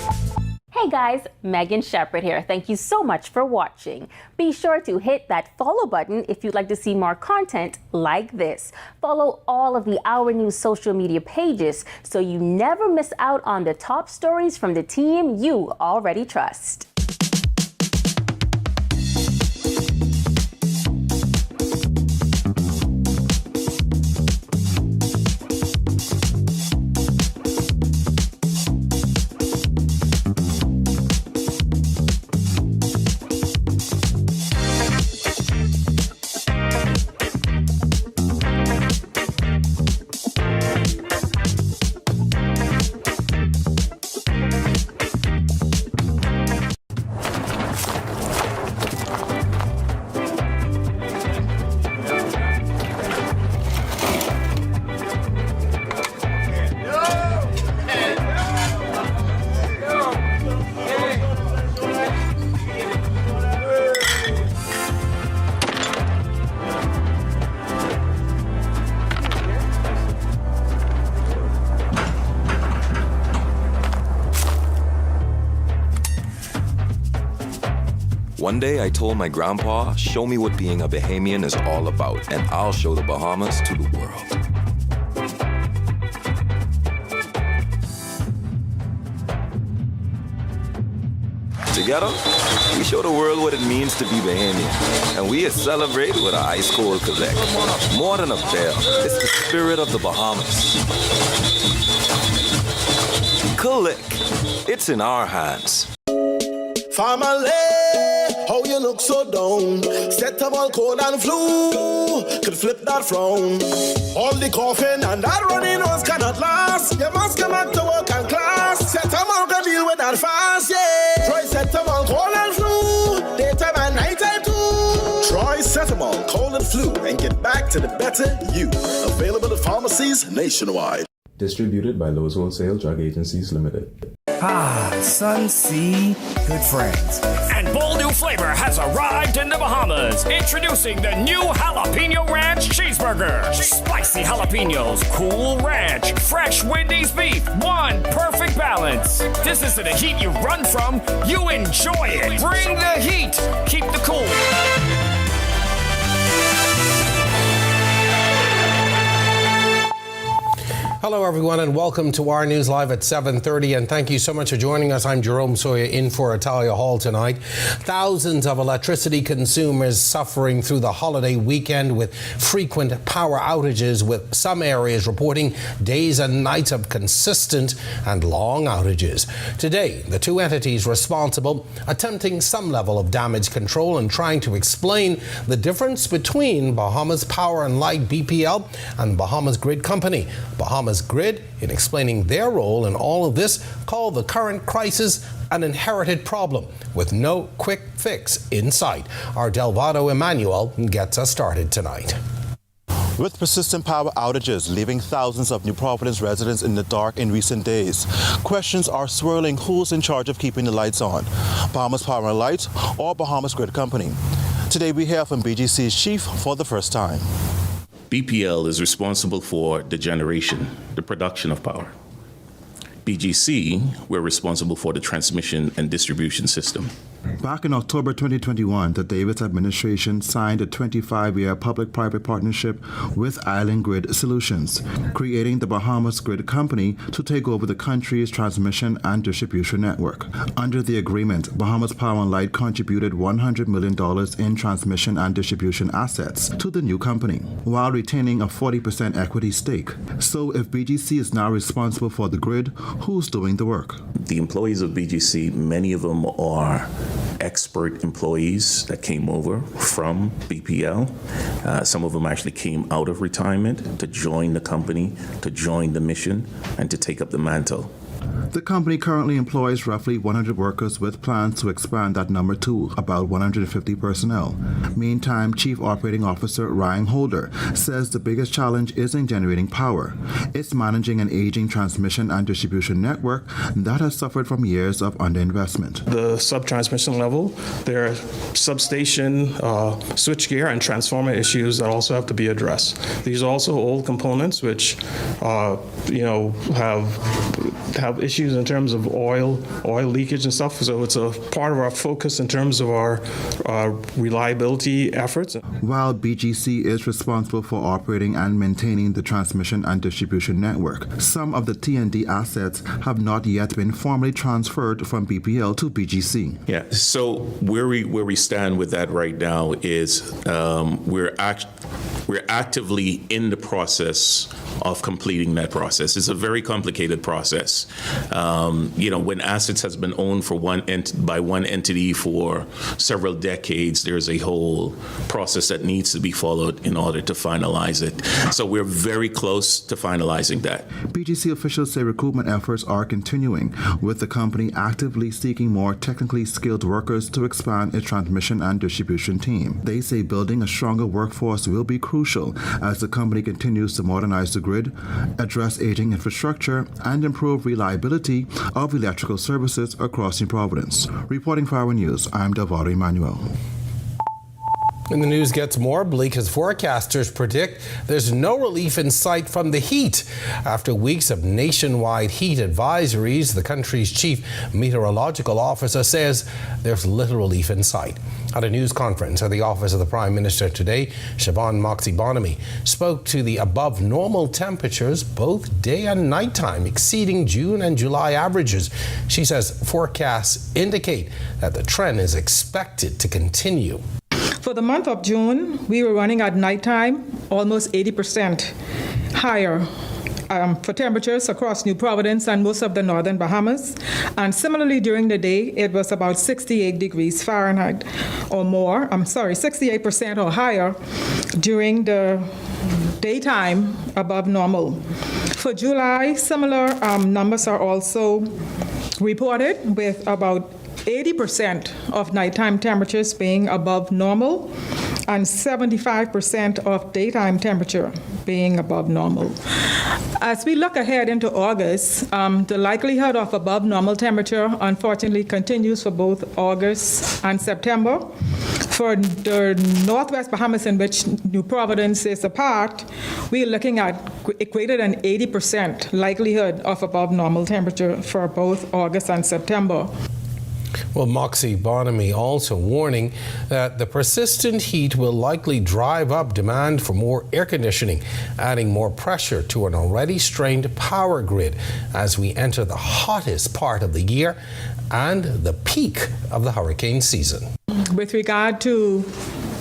Hey guys, Megan Shepherd here. Thank you so much for watching. Be sure to hit that follow button if you'd like to see more content like this. Follow all of the Our News social media pages so you never miss out on the top stories from the team you already trust. One day I told my grandpa, show me what being a Bahamian is all about, and I'll show the Bahamas to the world. Together, we show the world what it means to be Bahamian, and we celebrate with an ice cold collect. More than a beer, it's the spirit of the Bahamas. Collect, it's in our hands. Family, how you look so down? Set up all cold and flu, could flip that frown. All the coughing and that runny nose cannot last. You must come back to work and class. Set them all to deal with that fast, yeah. Try set them all cold and flu, daytime and nighttime too. Try Setamol, cold and flu, and get back to the better you. Available at pharmacies nationwide. Distributed by Lowe's Wholesale Drug Agencies Limited. Ah, Sun-Sea, good friends. And bold new flavor has arrived in the Bahamas. Introducing the new Jalapeno Ranch Cheeseburger. Spicy jalapenos, cool ranch, fresh Wendy's beef, one perfect balance. This isn't a heat you run from, you enjoy it. Bring the heat, keep the cool. Hello, everyone, and welcome to our news live at 7:30. And thank you so much for joining us. I'm Jerome Sawyer in for Italia Hall tonight. Thousands of electricity consumers suffering through the holiday weekend with frequent power outages, with some areas reporting days and nights of consistent and long outages. Today, the two entities responsible attempting some level of damage control and trying to explain the difference between Bahamas Power and Light (BPL) and Bahamas Grid Company. Bahamas Grid, in explaining their role in all of this, call the current crisis an inherited problem with no quick fix in sight. Our Delvado Emmanuel gets us started tonight. With persistent power outages leaving thousands of New Providence residents in the dark in recent days, questions are swirling who's in charge of keeping the lights on, Bahamas Power and Light or Bahamas Grid Company. Today we hear from BGC's chief for the first time. BPL is responsible for the generation, the production of power. BGC, we're responsible for the transmission and distribution system. Back in October 2021, the Davis administration signed a 25-year public-private partnership with Island Grid Solutions, creating the Bahamas Grid Company to take over the country's transmission and distribution network. Under the agreement, Bahamas Power and Light contributed $100 million in transmission and distribution assets to the new company, while retaining a 40% equity stake. So if BGC is now responsible for the grid, who's doing the work? The employees of BGC, many of them are expert employees that came over from BPL. Some of them actually came out of retirement to join the company, to join the mission, and to take up the mantle. The company currently employs roughly 100 workers with plans to expand that number to about 150 personnel. Meantime, Chief Operating Officer Ryan Holder says the biggest challenge isn't generating power. It's managing an aging transmission and distribution network that has suffered from years of underinvestment. The sub-transmission level, there are substation, switchgear, and transformer issues that also have to be addressed. These are also old components which, have have issues in terms of oil leakage and stuff. So it's a part of our focus in terms of our reliability efforts. While BGC is responsible for operating and maintaining the transmission and distribution network, some of the T&D assets have not yet been formally transferred from BPL to BGC. Yeah, so where we stand with that right now is we're actively in the process of completing that process. It's a very complicated process. When assets has been owned by one entity for several decades, there's a whole process that needs to be followed in order to finalize it. So we're very close to finalizing that. BGC officials say recruitment efforts are continuing, with the company actively seeking more technically skilled workers to expand its transmission and distribution team. They say building a stronger workforce will be crucial as the company continues to modernize the grid, address aging infrastructure, and improve reliability of electrical services across New Providence. Reporting for Our News, I'm Delvado Emmanuel. And the news gets more bleak as forecasters predict there's no relief in sight from the heat. After weeks of nationwide heat advisories, the country's chief meteorological officer says there's little relief in sight. At a news conference at the office of the Prime Minister today, Siobhan Moxie Bonamy spoke to the above normal temperatures both day and nighttime, exceeding June and July averages. She says forecasts indicate that the trend is expected to continue. For the month of June, we were running at nighttime almost 80% higher for temperatures across New Providence and most of the northern Bahamas. And similarly, during the day, it was about 68 degrees Fahrenheit or more. 68% or higher during the daytime above normal. For July, similar numbers are also reported, with about 80% of nighttime temperatures being above normal and 75% of daytime temperature being above normal. As we look ahead into August, the likelihood of above normal temperature unfortunately continues for both August and September. For the Northwest Bahamas, in which New Providence is a part, we are looking at greater than 80% likelihood of above normal temperature for both August and September. Well, Moxie Bonamy also warning that the persistent heat will likely drive up demand for more air conditioning, adding more pressure to an already strained power grid as we enter the hottest part of the year and the peak of the hurricane season. With regard to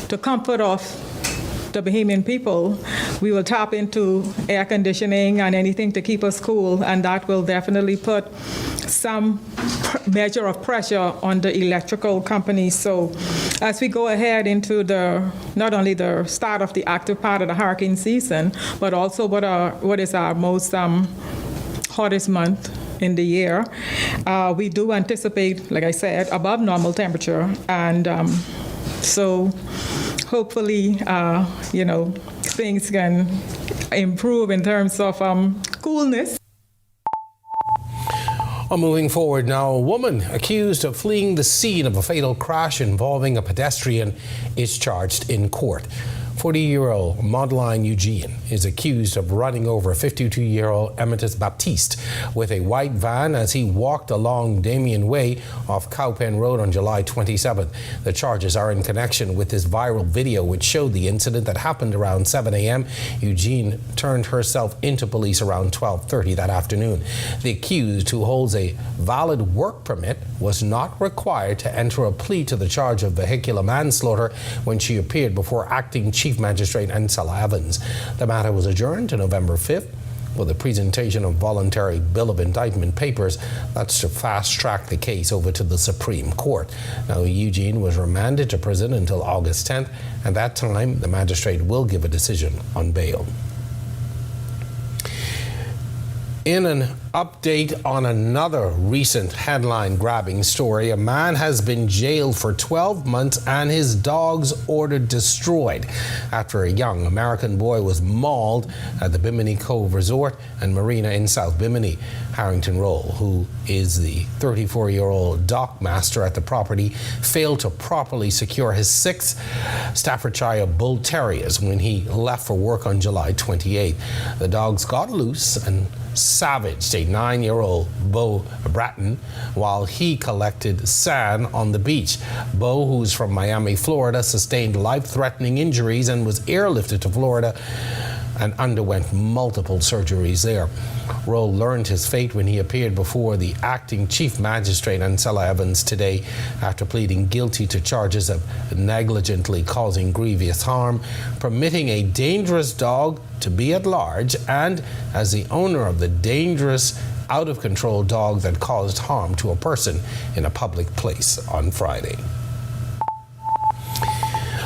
the comfort of the Bahamian people, we will tap into air conditioning and anything to keep us cool, and that will definitely put some measure of pressure on the electrical companies. So as we go ahead into not only the start of the active part of the hurricane season, but also what is our most hottest month in the year, we do anticipate, like I said, above normal temperature. And so hopefully, things can improve in terms of coolness. Moving forward now, a woman accused of fleeing the scene of a fatal crash involving a pedestrian is charged in court. 40-year-old Madeline Eugene is accused of running over 52-year-old Emeritus Baptiste with a white van as he walked along Damien Way off Cowpen Road on July 27th. The charges are in connection with this viral video which showed the incident that happened around 7 a.m. Eugene turned herself into police around 12:30 that afternoon. The accused, who holds a valid work permit, was not required to enter a plea to the charge of vehicular manslaughter when she appeared before acting Chief Magistrate Ansela Evans. The matter was adjourned to November 5th for the presentation of voluntary bill of indictment papers. That's to fast-track the case over to the Supreme Court. Now, Eugene was remanded to prison until August 10th. At that time, the magistrate will give a decision on bail. In an update on another recent headline-grabbing story, a man has been jailed for 12 months and his dogs ordered destroyed after a young American boy was mauled at the Bimini Cove Resort and Marina in South Bimini. Harrington Roll, who is the 34-year-old dock master at the property, failed to properly secure his 6 Staffordshire Bull Terriers when he left for work on July 28th. The dogs got loose and savaged a 9-year-old Bo Bratton while he collected sand on the beach. Bo, who's from Miami, Florida, sustained life-threatening injuries and was airlifted to Florida and underwent multiple surgeries there. Rowe learned his fate when he appeared before the acting chief magistrate Ancella Evans today after pleading guilty to charges of negligently causing grievous harm, permitting a dangerous dog to be at large, and as the owner of the dangerous, out-of-control dog that caused harm to a person in a public place on Friday.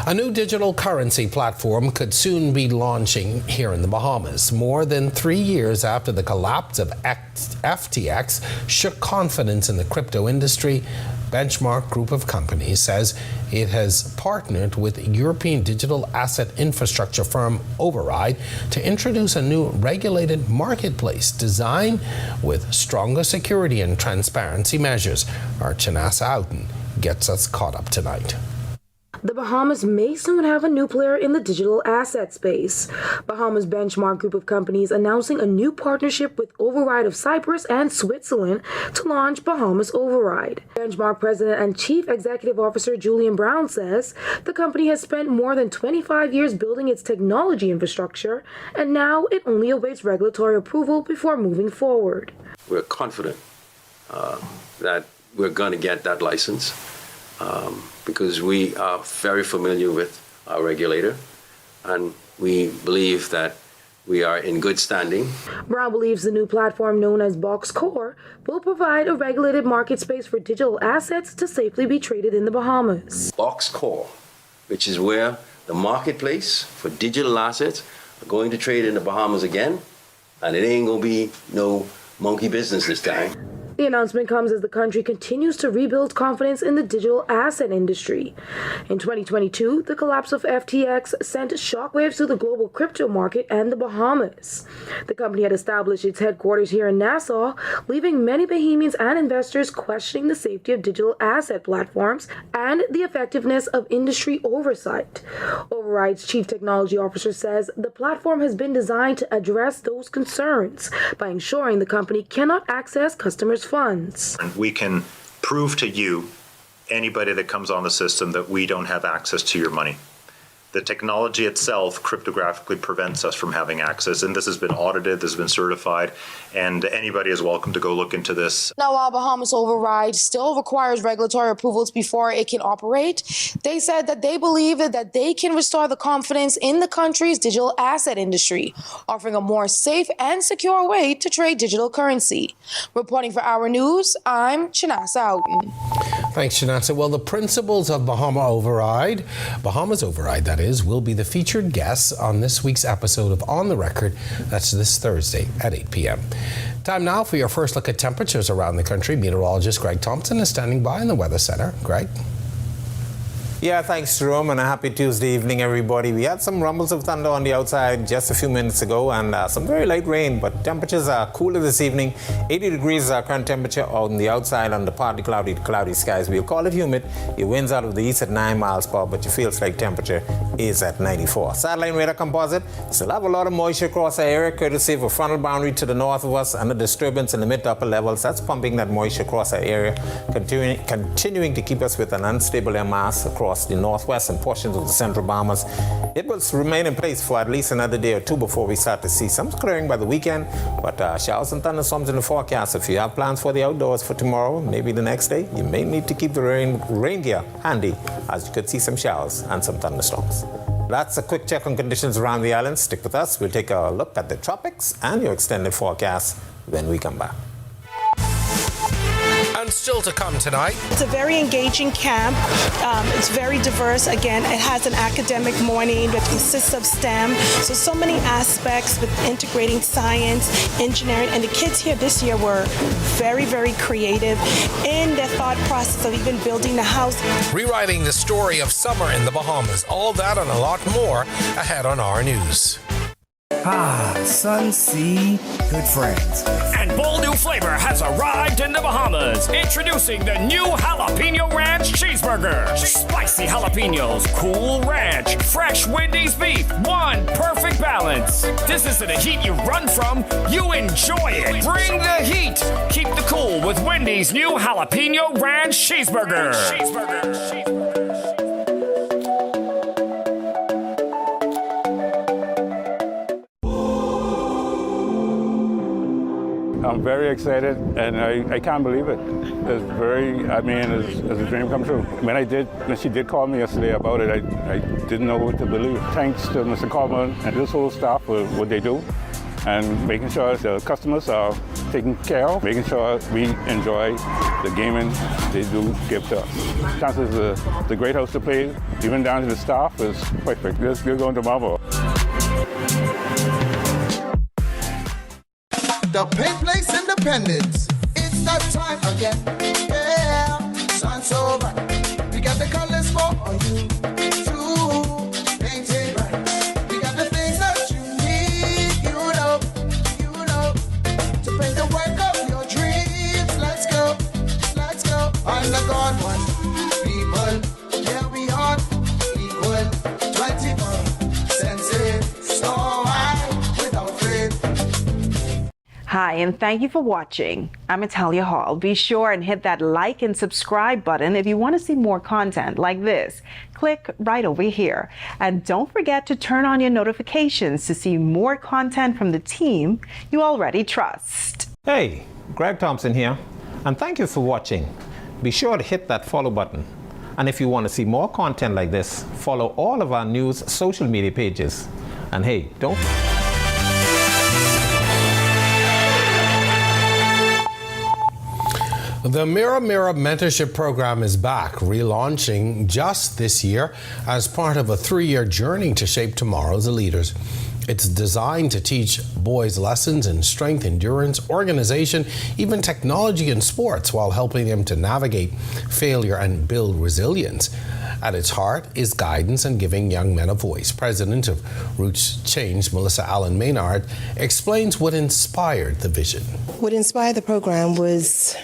A new digital currency platform could soon be launching here in the Bahamas. More than 3 years after the collapse of FTX shook confidence in the crypto industry, Benchmark Group of Companies says it has partnered with European digital asset infrastructure firm Override to introduce a new regulated marketplace designed with stronger security and transparency measures. Our Chanasa Outen gets us caught up tonight. The Bahamas may soon have a new player in the digital asset space. Bahamas Benchmark Group of Companies announcing a new partnership with Override of Cyprus and Switzerland to launch Bahamas Override. Benchmark President and Chief Executive Officer Julian Brown says the company has spent more than 25 years building its technology infrastructure, and now it only awaits regulatory approval before moving forward. We're confident that we're going to get that license. Because we are very familiar with our regulator, and we believe that we are in good standing. Brown believes the new platform known as Box Core will provide a regulated market space for digital assets to safely be traded in the Bahamas. Box Core, which is where the marketplace for digital assets are going to trade in the Bahamas again, and it ain't going to be no monkey business this time. The announcement comes as the country continues to rebuild confidence in the digital asset industry. In 2022, the collapse of FTX sent shockwaves to the global crypto market and the Bahamas. The company had established its headquarters here in Nassau, leaving many Bahamians and investors questioning the safety of digital asset platforms and the effectiveness of industry oversight. Override's chief technology officer says the platform has been designed to address those concerns by ensuring the company cannot access customers' funds. We can prove to you, anybody that comes on the system, that we don't have access to your money. The technology itself cryptographically prevents us from having access, and this has been audited, this has been certified, and anybody is welcome to go look into this. Now, while Bahamas Override still requires regulatory approvals before it can operate, they said that they believe that they can restore the confidence in the country's digital asset industry, offering a more safe and secure way to trade digital currency. Reporting for Our News, I'm Chanasa Outen. Thanks, Chanasa. Well, the principals of Bahamas Override, that is, will be the featured guests on this week's episode of On the Record. That's this Thursday at 8 p.m. Time now for your first look at temperatures around the country. Meteorologist Greg Thompson is standing by in the Weather Center. Greg? Yeah, thanks, Jerome, and a happy Tuesday evening, everybody. We had some rumbles of thunder on the outside just a few minutes ago and some very light rain, but temperatures are cooler this evening. 80 degrees is our current temperature on the outside under partly cloudy to cloudy skies. We'll call it humid. It winds out of the east at 9 miles per hour, but it feels like temperature is at 94. Satellite radar composite still have a lot of moisture across our area, courtesy of a frontal boundary to the north of us and a disturbance in the mid to upper levels. That's pumping that moisture across our area, continuing to keep us with an unstable air mass across the northwest and portions of the central Bahamas. It will remain in place for at least another day or two before we start to see some clearing by the weekend, but showers and thunderstorms in the forecast. If you have plans for the outdoors for tomorrow, maybe the next day, you may need to keep the rain gear handy, as you could see some showers and some thunderstorms. That's a quick check on conditions around the island. Stick with us. We'll take a look at the tropics and your extended forecast when we come back. And still to come tonight. It's a very engaging camp. It's very diverse. Again, it has an academic morning that consists of STEM. So many aspects with integrating science, engineering, and the kids here this year were very, very creative in their thought process of even building the house. Rewriting the story of summer in the Bahamas. All that and a lot more ahead on Our News. Sun, sea, good friends. And bold new flavor has arrived in the Bahamas. Introducing the new Jalapeno Ranch Cheeseburger. Spicy jalapenos, cool ranch, fresh Wendy's beef, one perfect balance. This isn't a heat you run from, you enjoy it. Bring the heat. Keep the cool with Wendy's new Jalapeno Ranch Cheeseburger. I'm very excited, and I can't believe it. It's a dream come true. When she did call me yesterday about it, I didn't know what to believe. Thanks to Mr. Coleman and this whole staff for what they do, and making sure the customers are taken care of, making sure we enjoy the gaming they do give to us. Chances is a great house to play, even down to the staff, is perfect. You're going to marvel. The Paint Place Independence. It's that time again. Yeah, sun's over. We got the colors for you to paint it right. We got the things that you need, you know, to paint the work of your dreams. Let's go. On the God one, people, yeah, we are equal. 24 senses, so high without faith. Hi, and thank you for watching. I'm Natalia Hall. Be sure and hit that like and subscribe button if you want to see more content like this. Click right over here. And don't forget to turn on your notifications to see more content from the team you already trust. Hey, Greg Thompson here, and thank you for watching. Be sure to hit that follow button. And if you want to see more content like this, follow all of our news social media pages. And hey, don't... The Mirror Mirror Mentorship Program is back, relaunching just this year as part of a 3-year journey to shape tomorrow's leaders. It's designed to teach boys lessons in strength, endurance, organization, even technology and sports, while helping them to navigate failure and build resilience. At its heart is guidance and giving young men a voice. President of Roots Change, Melissa Allen Maynard, explains what inspired the vision. What inspired the program was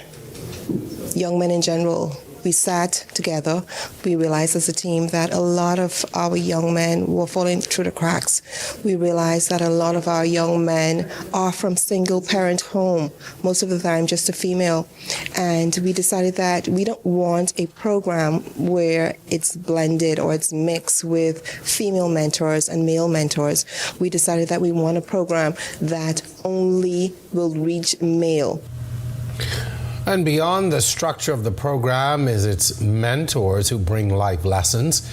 young men in general. We sat together. We realized as a team that a lot of our young men were falling through the cracks. We realized that a lot of our young men are from single-parent home, most of the time just a female. And we decided that we don't want a program where it's blended or it's mixed with female mentors and male mentors. We decided that we want a program that only will reach male. And beyond the structure of the program is its mentors who bring life lessons.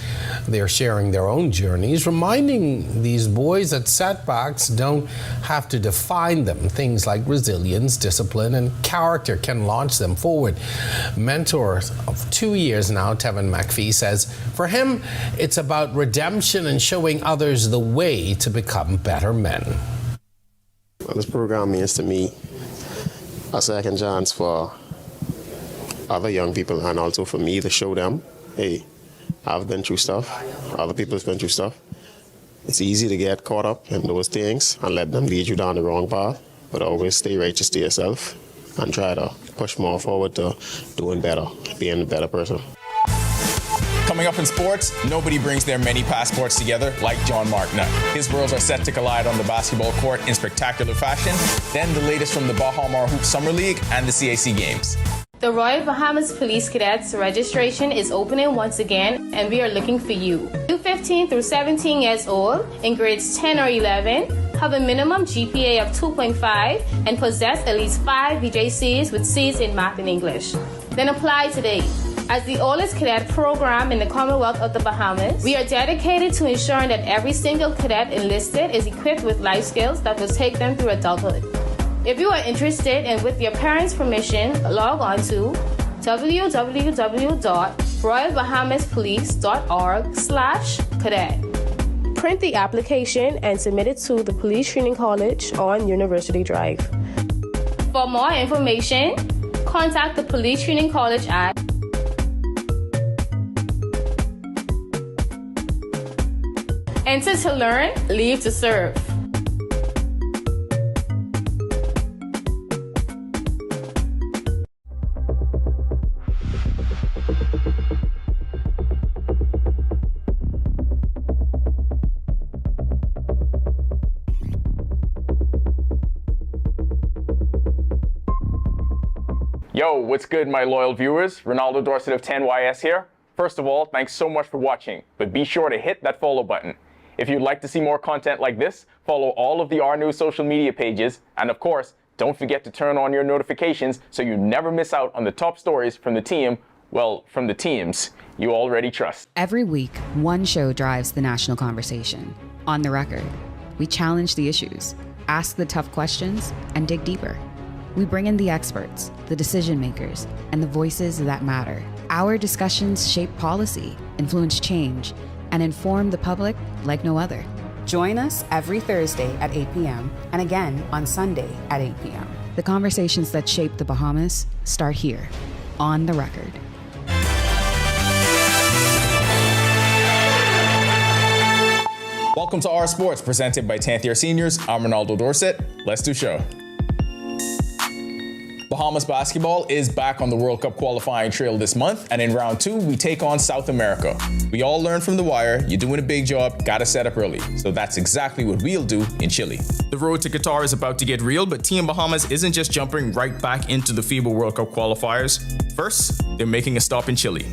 They're sharing their own journeys, reminding these boys that setbacks don't have to define them. Things like resilience, discipline, and character can launch them forward. Mentor of 2 years now, Tevin McPhee, says for him, it's about redemption and showing others the way to become better men. Well, this program means to me a second chance for other young people and also for me to show them, hey, I've been through stuff, other people's been through stuff. It's easy to get caught up in those things and let them lead you down the wrong path, but always stay righteous to yourself and try to push more forward to doing better, being a better person. Coming up in sports, nobody brings their many passports together like John Marknut. His worlds are set to collide on the basketball court in spectacular fashion. Then the latest from the Bahamas Hoop Summer League and the CAC Games. The Royal Bahamas Police Cadets registration is opening once again, and we are looking for you. 15 through 17 years old in grades 10 or 11, have a minimum GPA of 2.5, and possess at least 5 VJCs with Cs in Math and English. Then apply today. As the oldest cadet program in the Commonwealth of the Bahamas, we are dedicated to ensuring that every single cadet enlisted is equipped with life skills that will take them through adulthood. If you are interested and with your parents' permission, log on to www.royalbahamaspolice.org/cadet. Print the application and submit it to the Police Training College on University Drive. For more information, contact the Police Training College at Enter to learn, leave to serve. Yo, what's good, my loyal viewers? Ronaldo Dorset of 10YS here. First of all, thanks so much for watching, but be sure to hit that follow button. If you'd like to see more content like this, follow all of the R News social media pages, and of course, don't forget to turn on your notifications so you never miss out on the top stories from the team, well, from the teams you already trust. Every week, one show drives the national conversation. On the Record, we challenge the issues, ask the tough questions, and dig deeper. We bring in the experts, the decision makers, and the voices that matter. Our discussions shape policy, influence change, and inform the public like no other. Join us every Thursday at 8 p.m. and again on Sunday at 8 p.m. The conversations that shape the Bahamas start here, on the Record. Welcome to R Sports, presented by 10th Year Seniors. I'm Ronaldo Dorset. Let's do show. Bahamas basketball is back on the World Cup qualifying trail this month, and in round 2, we take on South America. We all learned from The Wire, you're doing a big job, gotta set up early. So that's exactly what we'll do in Chile. The road to Qatar is about to get real, but Team Bahamas isn't just jumping right back into the FIBA World Cup qualifiers. First, they're making a stop in Chile.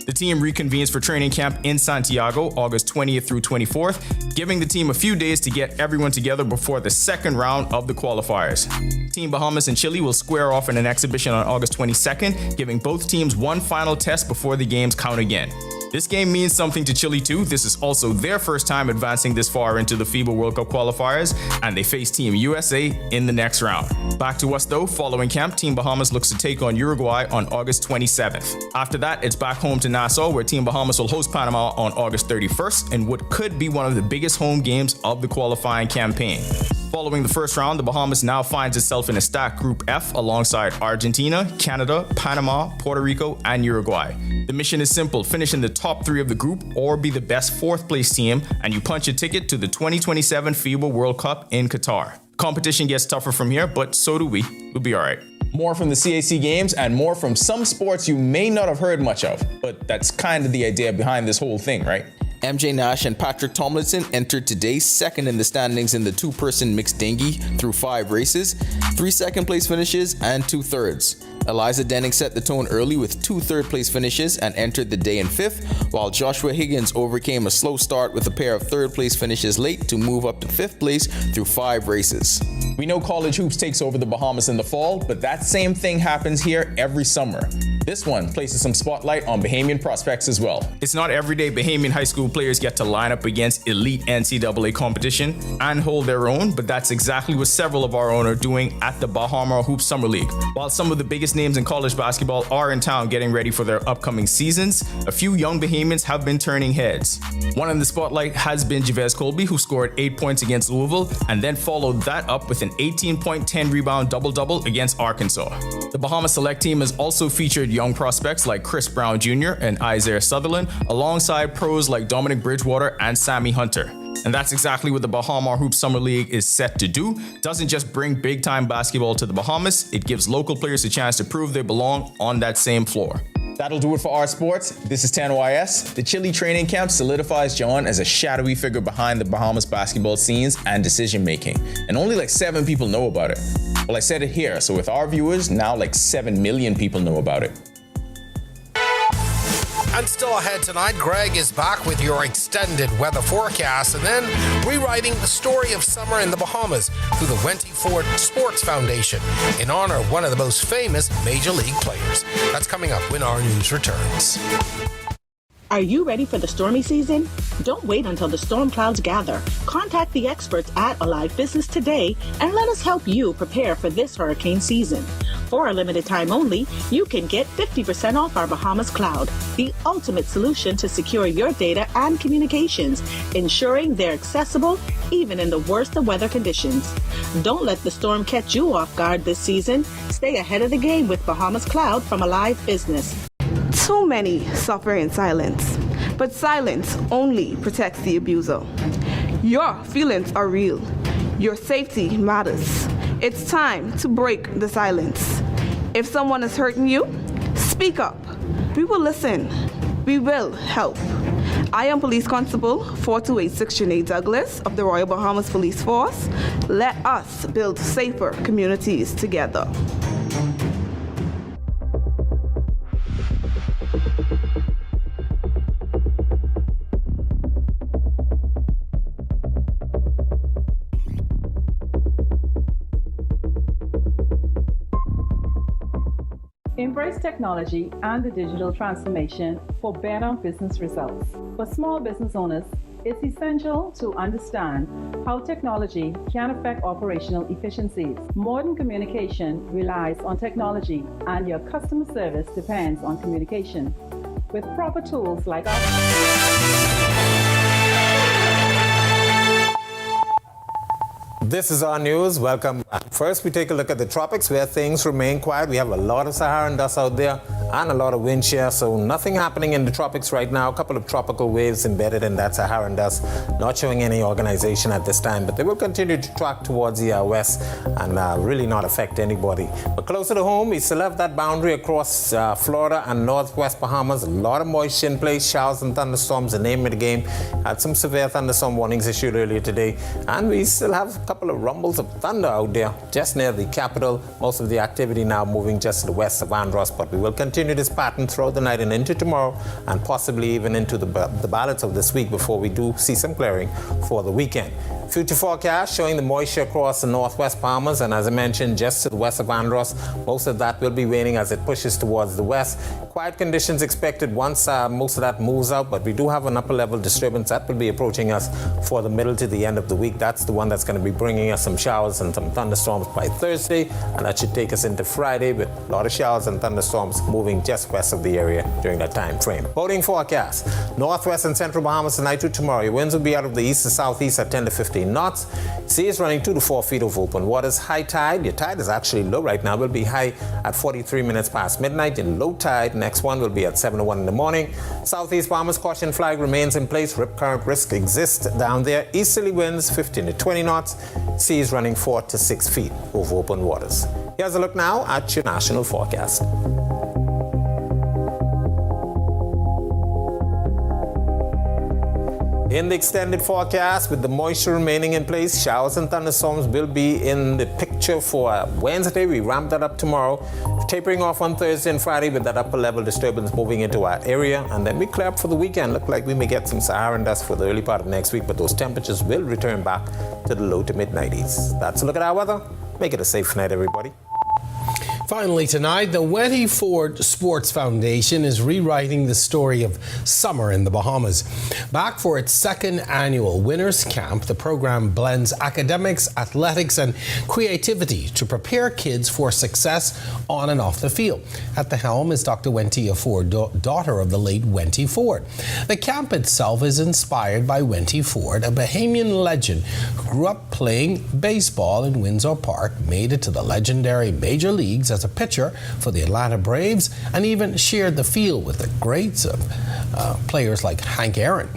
The team reconvenes for training camp in Santiago, August 20th through 24th, giving the team a few days to get everyone together before the second round of the qualifiers. Team Bahamas and Chile will square off in an exhibition on August 22nd, giving both teams one final test before the games count again. This game means something to Chile too. This is also their first time advancing this far into the FIBA World Cup qualifiers, and they face Team USA in the next round. Back to us though, following camp, Team Bahamas looks to take on Uruguay on August 27th. After that, it's back home to Nassau, where Team Bahamas will host Panama on August 31st in what could be one of the biggest home games of the qualifying campaign. Following the first round, the Bahamas now finds itself in a stacked Group F alongside Argentina, Canada, Panama, Puerto Rico, and Uruguay. The mission is simple: finish in the top 3 of the group or be the best 4th place team, and you punch a ticket to the 2027 FIBA World Cup in Qatar. Competition gets tougher from here, but so do we. We'll be all right. More from the CAC games and more from some sports you may not have heard much of, but that's kind of the idea behind this whole thing, right? MJ Nash and Patrick Tomlinson entered today second in the standings in the 2-person mixed dinghy through 5 races, 3 second-place finishes, and 2 thirds. Eliza Denning set the tone early with 2 third-place finishes and entered the day in 5th, while Joshua Higgins overcame a slow start with a pair of third-place finishes late to move up to 5th place through 5 races. We know college hoops takes over the Bahamas in the fall, but that same thing happens here every summer. This one places some spotlight on Bahamian prospects as well. It's not every day Bahamian high school players get to line up against elite NCAA competition and hold their own, but that's exactly what several of our own are doing at the Bahamas Hoop Summer League. While some of the biggest names in college basketball are in town getting ready for their upcoming seasons, a few young Bahamians have been turning heads. One in the spotlight has been Javez Colby, who scored 8 points against Louisville and then followed that up with an 18-point, 10-rebound double-double against Arkansas. The Bahamas select team has also featured young prospects like Chris Brown Jr. and Isaiah Sutherland, alongside pros like Dominic Bridgewater and Sammy Hunter. And that's exactly what the Bahamas Hoop Summer League is set to do. Doesn't just bring big-time basketball to the Bahamas, it gives local players a chance to prove they belong on that same floor. That'll do it for our sports. This is 10YS. The Chile training camp solidifies John as a shadowy figure behind the Bahamas basketball scenes and decision making. And only like 7 people know about it. Well, I said it here, so with our viewers, now like 7 million people know about it. And still ahead tonight, Greg is back with your extended weather forecast and then rewriting the story of summer in the Bahamas through the Wenty Ford Sports Foundation in honor of one of the most famous Major League players. That's coming up when our news returns. Are you ready for the stormy season? Don't wait until the storm clouds gather. Contact the experts at Alive Business today and let us help you prepare for this hurricane season. For a limited time only, you can get 50% off our Bahamas Cloud, the ultimate solution to secure your data and communications, ensuring they're accessible even in the worst of weather conditions. Don't let the storm catch you off guard this season. Stay ahead of the game with Bahamas Cloud from Alive Business. Too many suffer in silence, but silence only protects the abuser. Your feelings are real. Your safety matters. It's time to break the silence. If someone is hurting you, speak up. We will listen. We will help. I am Police Constable 4286 Janae Douglas of the Royal Bahamas Police Force. Let us build safer communities together. Embrace technology and the digital transformation for better business results. For small business owners, it's essential to understand how technology can affect operational efficiencies. Modern communication relies on technology, and your customer service depends on communication. With proper tools like This is our news. Welcome back. First, we take a look at the tropics where things remain quiet. We have a lot of Saharan dust out there and a lot of wind shear, so nothing happening in the tropics right now. A couple of tropical waves embedded in that Saharan dust, not showing any organization at this time, but they will continue to track towards the west and really not affect anybody. But closer to home, we still have that boundary across Florida and northwest Bahamas. A lot of moisture in place, showers and thunderstorms, the name of the game. Had some severe thunderstorm warnings issued earlier today, and we still have a couple of rumbles of thunder out there just near the capital. Most of the activity now moving just to the west of Andros, but we will continue this pattern throughout the night and into tomorrow, and possibly even into the balance of this week before we do see some clearing for the weekend. Future forecast showing the moisture across the northwest Bahamas, and as I mentioned, just to the west of Andros. Most of that will be waning as it pushes towards the west. Quiet conditions expected once most of that moves out, but we do have an upper level disturbance that will be approaching us for the middle to the end of the week. That's the one that's going to be bringing us some showers and some thunderstorms by Thursday, and that should take us into Friday with a lot of showers and thunderstorms moving just west of the area during that time frame. Boating forecast: northwest and central Bahamas tonight to tomorrow. Your winds will be out of the east to southeast at 10 to 15 knots. Sea is running 2 to 4 feet over open waters. High tide, your tide is actually low right now, will be high at 43 minutes past midnight. And low tide, next one will be at 7:01 in the morning. Southeast Bahamas caution flag remains in place. Rip current risk exists down there. Easterly winds 15 to 20 knots. Sea is running 4 to 6 feet over open waters. Here's a look now at your national forecast. In the extended forecast, with the moisture remaining in place, showers and thunderstorms will be in the picture for Wednesday. We ramp that up tomorrow, tapering off on Thursday and Friday with that upper level disturbance moving into our area, and then we clear up for the weekend. Look like we may get some Saharan dust for the early part of next week, but those temperatures will return back to the low to mid 90s. That's a look at our weather. Make it a safe night, everybody. Finally tonight, the Wenty Ford Sports Foundation is rewriting the story of summer in the Bahamas. Back for its second annual Winners Camp, the program blends academics, athletics, and creativity to prepare kids for success on and off the field. At the helm is Dr. Wenty Ford, daughter of the late Wenty Ford. The camp itself is inspired by Wenty Ford, a Bahamian legend who grew up playing baseball in Windsor Park, made it to the legendary major leagues as a pitcher for the Atlanta Braves, and even shared the field with the greats of players like Hank Aaron.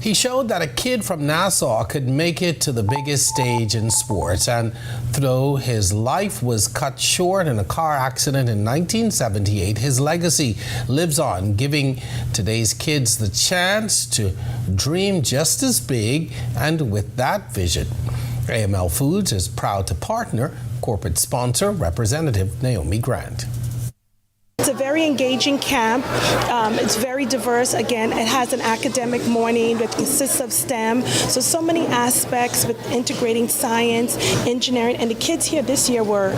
He showed that a kid from Nassau could make it to the biggest stage in sports, and though his life was cut short in a car accident in 1978, his legacy lives on, giving today's kids the chance to dream just as big and with that vision. AML Foods is proud to partner corporate sponsor, Representative Naomi Grant. It's a very engaging camp. It's very diverse. Again, it has an academic morning that consists of STEM. So many aspects with integrating science, engineering, and the kids here this year were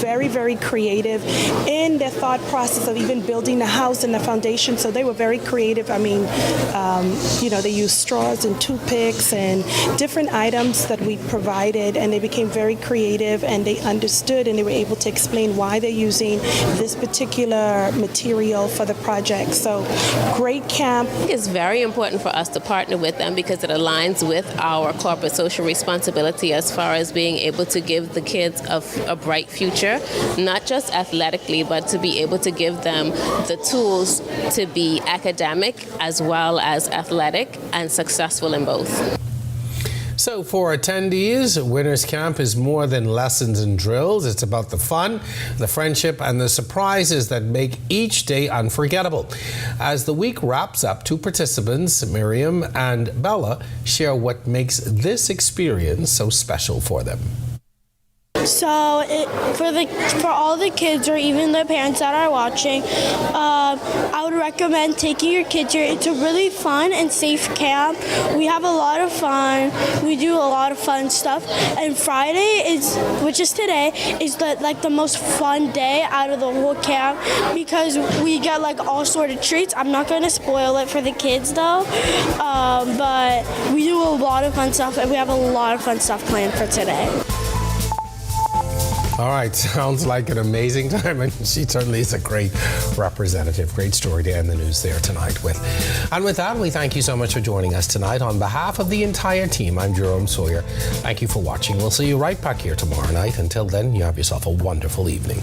very, very creative in their thought process of even building the house and the foundation. So they were very creative. I mean, they used straws and toothpicks and different items that we provided, and they became very creative, and they understood, and they were able to explain why they're using this particular material for the project. So great camp. It's very important for us to partner with them because it aligns with our corporate social responsibility as far as being able to give the kids a bright future, not just athletically, but to be able to give them the tools to be academic as well as athletic and successful in both. So for attendees, Winners Camp is more than lessons and drills. It's about the fun, the friendship, and the surprises that make each day unforgettable. As the week wraps up, two participants, Miriam and Bella, share what makes this experience so special for them. So for all the kids or even the parents that are watching, I would recommend taking your kids here. It's a really fun and safe camp. We have a lot of fun. We do a lot of fun stuff. And Friday which is today, is the most fun day out of the whole camp because we get all sort of treats. I'm not going to spoil it for the kids though, but we do a lot of fun stuff and we have a lot of fun stuff planned for today. All right, sounds like an amazing time, and she certainly is a great representative. Great story to end the news there tonight with. And with that, we thank you so much for joining us tonight. On behalf of the entire team, I'm Jerome Sawyer. Thank you for watching. We'll see you right back here tomorrow night. Until then, you have yourself a wonderful evening.